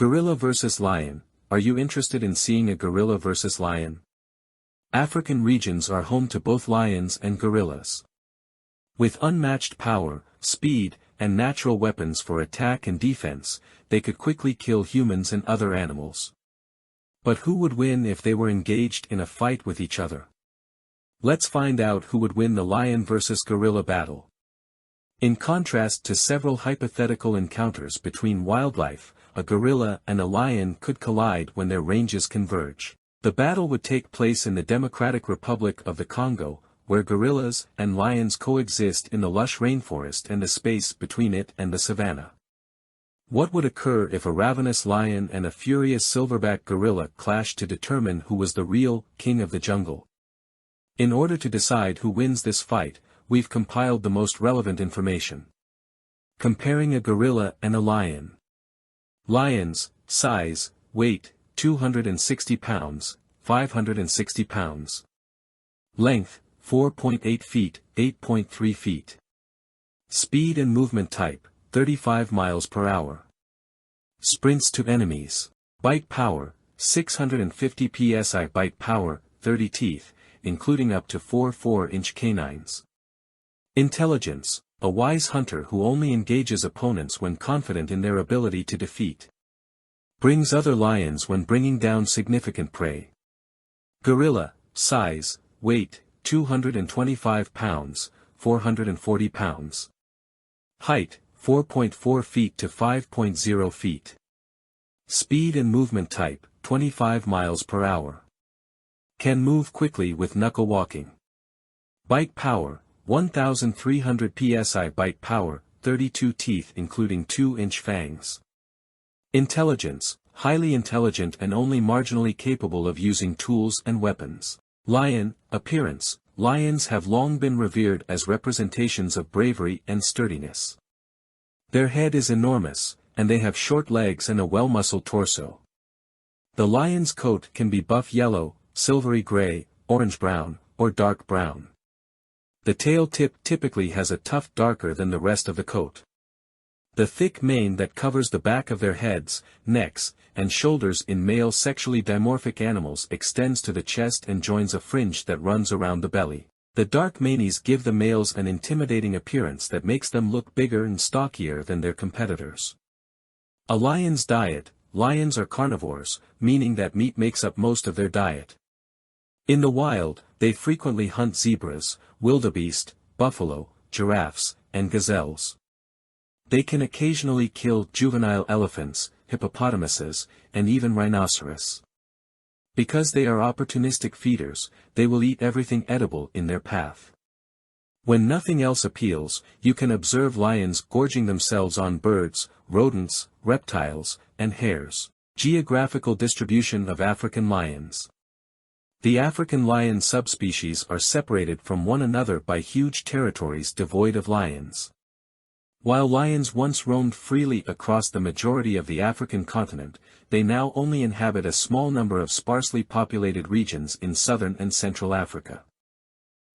Gorilla versus lion. Are you interested in seeing a gorilla versus lion? African regions are home to both lions and gorillas. With unmatched power, speed, and natural weapons for attack and defense, they could quickly kill humans and other animals. But who would win if they were engaged in a fight with each other? Let's find out who would win the lion versus gorilla battle. In contrast to several hypothetical encounters between wildlife, a gorilla and a lion could collide when their ranges converge. The battle would take place in the Democratic Republic of the Congo, where gorillas and lions coexist in the lush rainforest and the space between it and the savanna. What would occur if a ravenous lion and a furious silverback gorilla clashed to determine who was the real king of the jungle? In order to decide who wins this fight, we've compiled the most relevant information. Comparing a gorilla and a lion. Lions, size, weight, 260 pounds, 560 pounds. Length, 4.8 feet, 8.3 feet. Speed and movement type, 35 miles per hour. Sprints to enemies. Bite power, 650 psi. Bite power, 30 teeth, including up to 4 4-inch canines. Intelligence, a wise hunter who only engages opponents when confident in their ability to defeat. Brings other lions when bringing down significant prey. Gorilla, size, weight, 225 pounds, 440 pounds. Height, 4.4 feet to 5.0 feet. Speed and movement type, 25 miles per hour. Can move quickly with knuckle walking. Bite power, 1,300 psi. Bite power, 32 teeth including 2-inch fangs. Intelligence, highly intelligent and only marginally capable of using tools and weapons. Lion, appearance, lions have long been revered as representations of bravery and sturdiness. Their head is enormous, and they have short legs and a well-muscled torso. The lion's coat can be buff yellow, silvery gray, orange-brown, or dark brown. The tail tip typically has a tuft darker than the rest of the coat. The thick mane that covers the back of their heads, necks, and shoulders in male sexually dimorphic animals extends to the chest and joins a fringe that runs around the belly. The dark manes give the males an intimidating appearance that makes them look bigger and stockier than their competitors. A lion's diet. Lions are carnivores, meaning that meat makes up most of their diet. In the wild, they frequently hunt zebras, wildebeest, buffalo, giraffes, and gazelles. They can occasionally kill juvenile elephants, hippopotamuses, and even rhinoceros. Because they are opportunistic feeders, they will eat everything edible in their path. When nothing else appeals, you can observe lions gorging themselves on birds, rodents, reptiles, and hares. Geographical distribution of African lions. The African lion subspecies are separated from one another by huge territories devoid of lions. While lions once roamed freely across the majority of the African continent, they now only inhabit a small number of sparsely populated regions in southern and central Africa.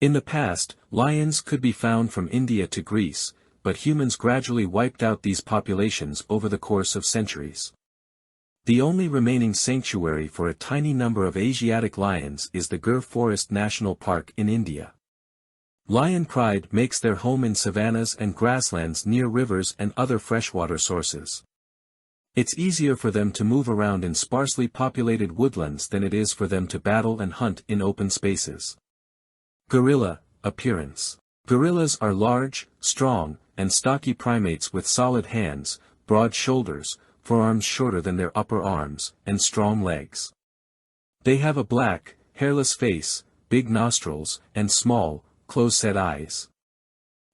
In the past, lions could be found from India to Greece, but humans gradually wiped out these populations over the course of centuries. The only remaining sanctuary for a tiny number of Asiatic lions is the Gir Forest National Park in India. Lion pride makes their home in savannas and grasslands near rivers and other freshwater sources. It's easier for them to move around in sparsely populated woodlands than it is for them to battle and hunt in open spaces. Gorilla, appearance. Gorillas are large, strong, and stocky primates with solid hands, broad shoulders, forearms shorter than their upper arms, and strong legs. They have a black, hairless face, big nostrils, and small, close-set eyes.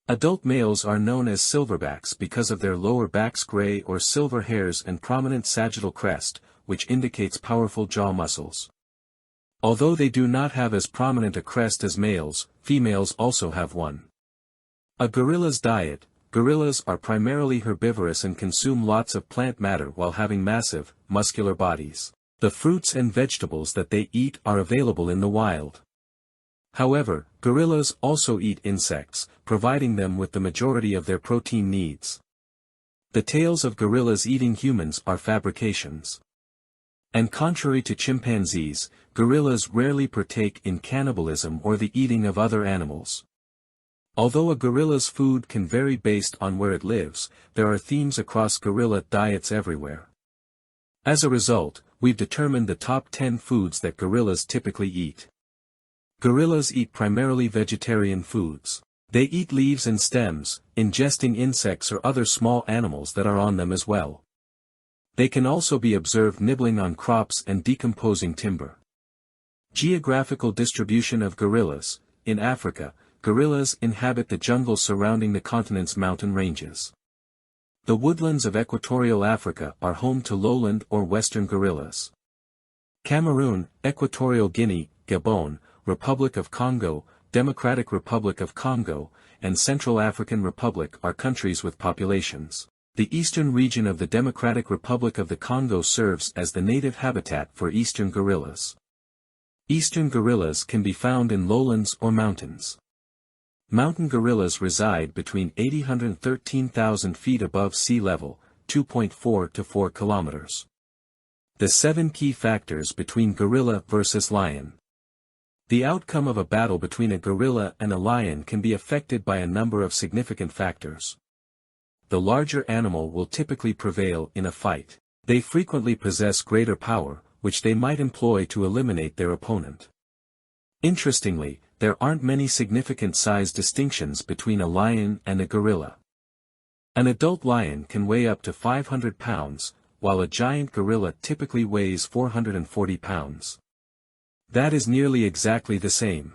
Adult males are known as silverbacks because of their lower back's gray or silver hairs and prominent sagittal crest, which indicates powerful jaw muscles. Although they do not have as prominent a crest as males, females also have one. A gorilla's diet. Gorillas are primarily herbivorous and consume lots of plant matter while having massive, muscular bodies. The fruits and vegetables that they eat are available in the wild. However, gorillas also eat insects, providing them with the majority of their protein needs. The tales of gorillas eating humans are fabrications. And contrary to chimpanzees, gorillas rarely partake in cannibalism or the eating of other animals. Although a gorilla's food can vary based on where it lives, there are themes across gorilla diets everywhere. As a result, we've determined the top 10 foods that gorillas typically eat. Gorillas eat primarily vegetarian foods. They eat leaves and stems, ingesting insects or other small animals that are on them as well. They can also be observed nibbling on crops and decomposing timber. Geographical distribution of gorillas. In Africa, gorillas inhabit the jungle surrounding the continent's mountain ranges. The woodlands of equatorial Africa are home to lowland or western gorillas. Cameroon, Equatorial Guinea, Gabon, Republic of Congo, Democratic Republic of Congo, and Central African Republic are countries with populations. The eastern region of the Democratic Republic of the Congo serves as the native habitat for eastern gorillas. Eastern gorillas can be found in lowlands or mountains. Mountain gorillas reside between 813,000 feet above sea level, 2.4 to 4 kilometers. The 7 key factors between gorilla versus lion. The outcome of a battle between a gorilla and a lion can be affected by a number of significant factors. The larger animal will typically prevail in a fight. They frequently possess greater power, which they might employ to eliminate their opponent. Interestingly, there aren't many significant size distinctions between a lion and a gorilla. An adult lion can weigh up to 500 pounds, while a giant gorilla typically weighs 440 pounds. That is nearly exactly the same.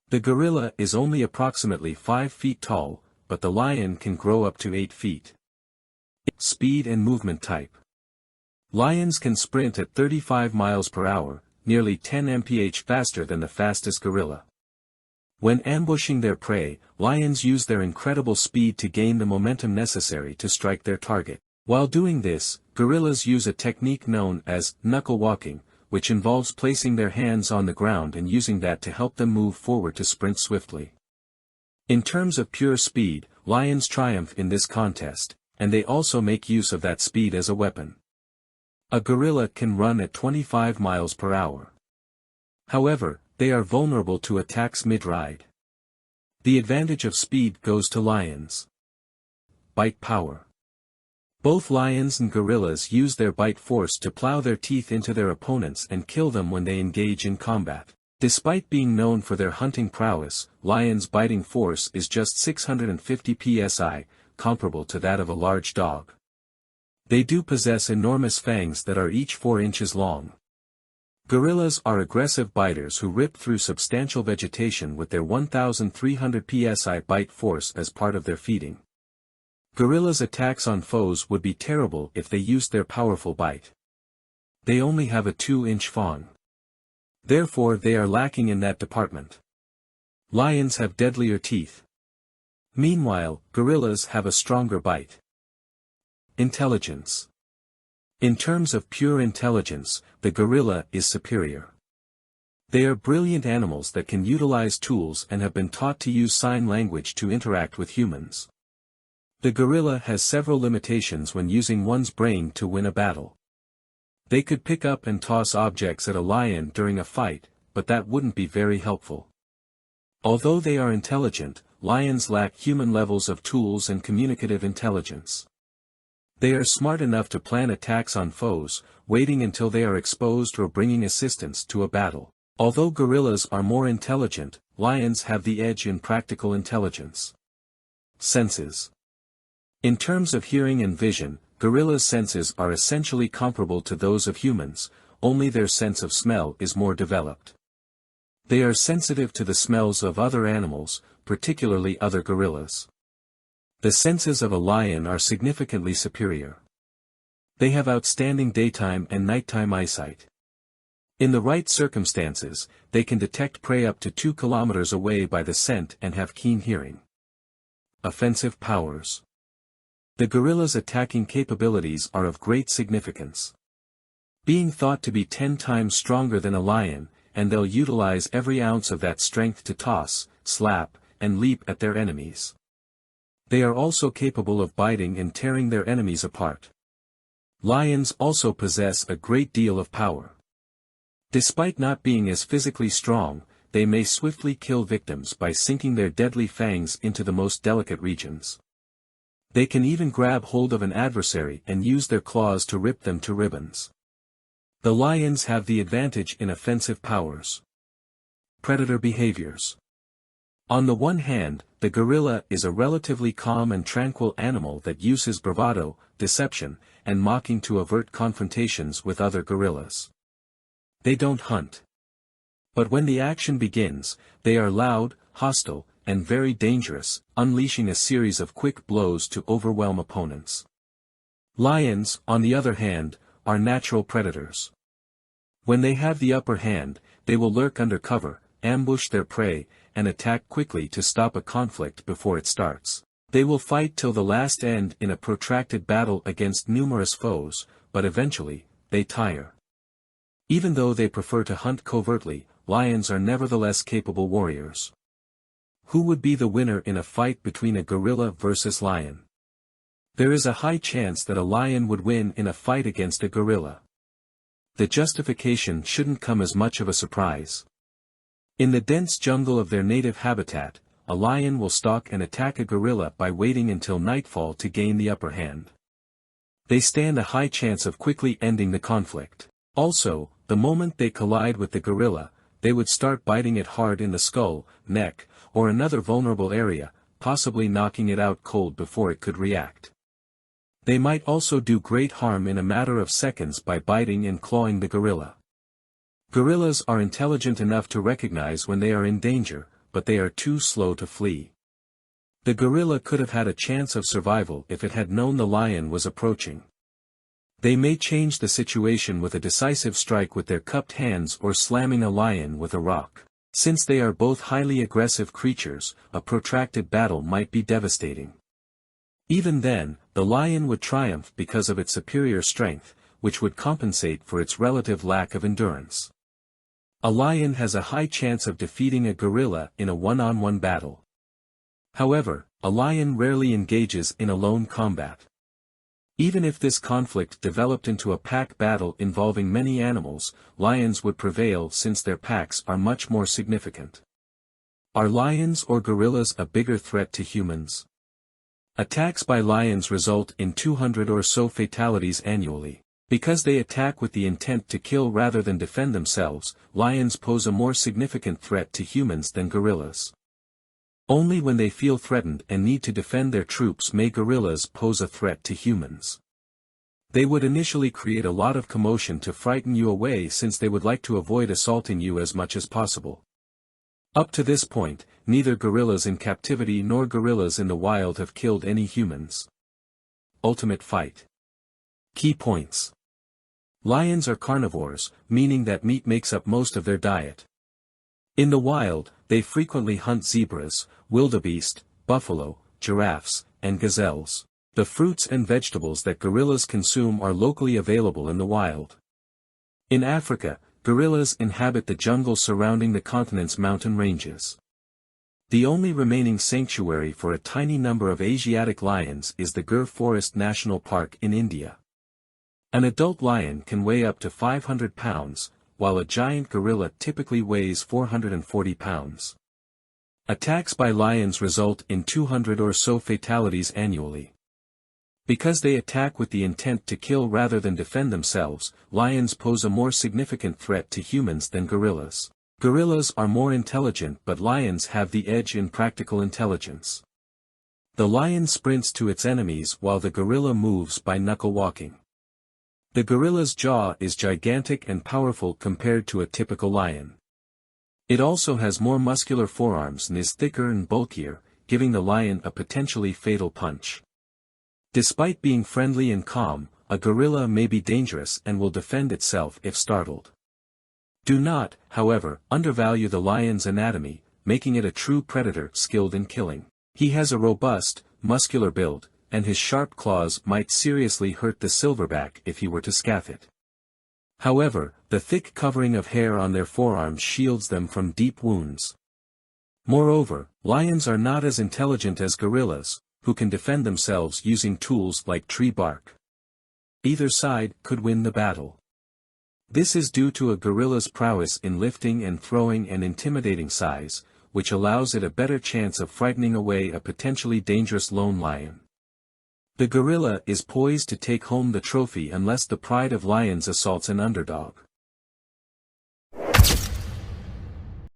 The gorilla is only approximately 5 feet tall, but the lion can grow up to 8 feet. Speed and movement type. Lions can sprint at 35 miles per hour, nearly 10 mph faster than the fastest gorilla. When ambushing their prey, lions use their incredible speed to gain the momentum necessary to strike their target. While doing this, gorillas use a technique known as knuckle walking, which involves placing their hands on the ground and using that to help them move forward to sprint swiftly. In terms of pure speed, lions triumph in this contest, and they also make use of that speed as a weapon. A gorilla can run at 25 miles per hour. However, they are vulnerable to attacks mid-ride. The advantage of speed goes to lions. Bite power. Both lions and gorillas use their bite force to plow their teeth into their opponents and kill them when they engage in combat. Despite being known for their hunting prowess, lions' biting force is just 650 psi, comparable to that of a large dog. They do possess enormous fangs that are each 4 inches long. Gorillas are aggressive biters who rip through substantial vegetation with their 1,300 psi bite force as part of their feeding. Gorillas' attacks on foes would be terrible if they used their powerful bite. They only have a 2-inch fang. Therefore they are lacking in that department. Lions have deadlier teeth. Meanwhile, gorillas have a stronger bite. Intelligence. In terms of pure intelligence, the gorilla is superior. They are brilliant animals that can utilize tools and have been taught to use sign language to interact with humans. The gorilla has several limitations when using one's brain to win a battle. They could pick up and toss objects at a lion during a fight, but that wouldn't be very helpful. Although they are intelligent, lions lack human levels of tools and communicative intelligence. They are smart enough to plan attacks on foes, waiting until they are exposed or bringing assistance to a battle. Although gorillas are more intelligent, lions have the edge in practical intelligence. Senses. In terms of hearing and vision, gorillas' senses are essentially comparable to those of humans, only their sense of smell is more developed. They are sensitive to the smells of other animals, particularly other gorillas. The senses of a lion are significantly superior. They have outstanding daytime and nighttime eyesight. In the right circumstances, they can detect prey up to 2 kilometers away by the scent and have keen hearing. Offensive powers. The gorilla's attacking capabilities are of great significance. Being thought to be 10 times stronger than a lion, and they'll utilize every ounce of that strength to toss, slap, and leap at their enemies. They are also capable of biting and tearing their enemies apart. Lions also possess a great deal of power. Despite not being as physically strong, they may swiftly kill victims by sinking their deadly fangs into the most delicate regions. They can even grab hold of an adversary and use their claws to rip them to ribbons. The lions have the advantage in offensive powers. Predator behaviors. On the one hand, the gorilla is a relatively calm and tranquil animal that uses bravado, deception, and mocking to avert confrontations with other gorillas. They don't hunt. But when the action begins, they are loud, hostile, and very dangerous, unleashing a series of quick blows to overwhelm opponents. Lions, on the other hand, are natural predators. When they have the upper hand, they will lurk under cover, ambush their prey, and attack quickly to stop a conflict before it starts. They will fight till the last end in a protracted battle against numerous foes, but eventually, they tire. Even though they prefer to hunt covertly, lions are nevertheless capable warriors. Who would be the winner in a fight between a gorilla versus lion? There is a high chance that a lion would win in a fight against a gorilla. The justification shouldn't come as much of a surprise. In the dense jungle of their native habitat, a lion will stalk and attack a gorilla by waiting until nightfall to gain the upper hand. They stand a high chance of quickly ending the conflict. Also, the moment they collide with the gorilla, they would start biting it hard in the skull, neck, or another vulnerable area, possibly knocking it out cold before it could react. They might also do great harm in a matter of seconds by biting and clawing the gorilla. Gorillas are intelligent enough to recognize when they are in danger, but they are too slow to flee. The gorilla could have had a chance of survival if it had known the lion was approaching. They may change the situation with a decisive strike with their cupped hands or slamming a lion with a rock. Since they are both highly aggressive creatures, a protracted battle might be devastating. Even then, the lion would triumph because of its superior strength, which would compensate for its relative lack of endurance. A lion has a high chance of defeating a gorilla in a one-on-one battle. However, a lion rarely engages in a lone combat. Even if this conflict developed into a pack battle involving many animals, lions would prevail since their packs are much more significant. Are lions or gorillas a bigger threat to humans? Attacks by lions result in 200 or so fatalities annually. Because they attack with the intent to kill rather than defend themselves, lions pose a more significant threat to humans than gorillas. Only when they feel threatened and need to defend their troops may gorillas pose a threat to humans. They would initially create a lot of commotion to frighten you away since they would like to avoid assaulting you as much as possible. Up to this point, neither gorillas in captivity nor gorillas in the wild have killed any humans. Ultimate fight. Key points. Lions are carnivores, meaning that meat makes up most of their diet. In the wild, they frequently hunt zebras, wildebeest, buffalo, giraffes, and gazelles. The fruits and vegetables that gorillas consume are locally available in the wild. In Africa, gorillas inhabit the jungle surrounding the continent's mountain ranges. The only remaining sanctuary for a tiny number of Asiatic lions is the Gir Forest National Park in India. An adult lion can weigh up to 500 pounds, while a giant gorilla typically weighs 440 pounds. Attacks by lions result in 200 or so fatalities annually. Because they attack with the intent to kill rather than defend themselves, lions pose a more significant threat to humans than gorillas. Gorillas are more intelligent, but lions have the edge in practical intelligence. The lion sprints to its enemies while the gorilla moves by knuckle walking. The gorilla's jaw is gigantic and powerful compared to a typical lion. It also has more muscular forearms and is thicker and bulkier, giving the lion a potentially fatal punch. Despite being friendly and calm, a gorilla may be dangerous and will defend itself if startled. Do not, however, undervalue the lion's anatomy, making it a true predator skilled in killing. He has a robust, muscular build, and his sharp claws might seriously hurt the silverback if he were to scath it. However, the thick covering of hair on their forearms shields them from deep wounds. Moreover, lions are not as intelligent as gorillas, who can defend themselves using tools like tree bark. Either side could win the battle. This is due to a gorilla's prowess in lifting and throwing and intimidating size, which allows it a better chance of frightening away a potentially dangerous lone lion. The gorilla is poised to take home the trophy unless the pride of lions assaults an underdog.